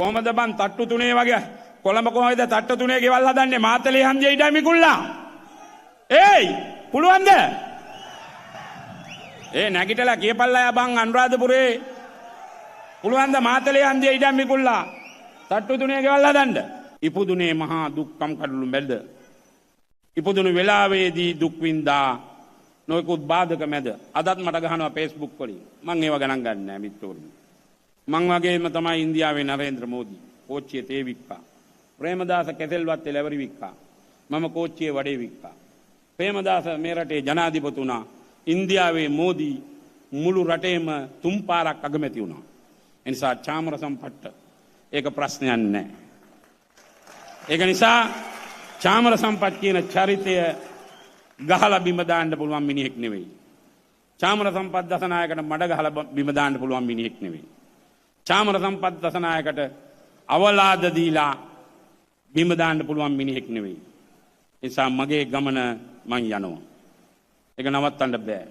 කොහමද බන් තට්ටු තුනේ වගේ කොළඹ කොහේද තට්ටු තුනේ ගෙවල් හදන්නේ මාතලේ හන්දියේ ඉඩ මිකුල්ලා ඒයි පුළුවන්ද නැගිටලා කියපල්ලා බං අනුරාධපුරේ පුළුවන්ද මාතලේ හන්දියේ ඉඩ මිකුල්ලා තට්ටු තුනේ ගෙවල් හදන්න ඉපදුනේ මහා දුක්කම් කඩළු මැද ඉපදුණු වෙලාවේදී දුක් විඳා නොයෙකුත් බාධක මැද අදත් මට ගහනවා Facebook වලින් මං ඒව ගණන් ගන්න නෑ මිත්‍රවරුනි මං වගේම තමයි ඉන්දියාවේ නරේන්ද්‍ර මෝදි කෝච්චියේ තේ වික්කා ප්‍රේමදාස කෙසෙල්වත් ලැබරි වික්කා මම කෝච්චියේ වඩේ වික්කා ප්‍රේමදාස මේ රටේ ජනාධිපතිතුමා ඉන්දියාවේ මෝදි මුළු රටේම තුන් පාරක් අගමැති වුණා එනිසා චාමර සම්පත්ත ඒක ප්‍රශ්නයක් නෑ ඒක නිසා චාමර සම්පත් කියන චරිතය ගහලා බිම දාන්න පුළුවන් මිනිහෙක් නෙවෙයි. චාමර සම්පත් දසනායකට මඩ ගහලා බිම දාන්න පුළුවන් මිනිහෙක් නෙවෙයි. චාමර සම්පත් දසනායකට අවලාද දීලා බිම දාන්න පුළුවන් මිනිහෙක් නෙවෙයි. ඒ නිසා මගේ ගමන මං යනවා. ඒක නවත්තන්න බෑ.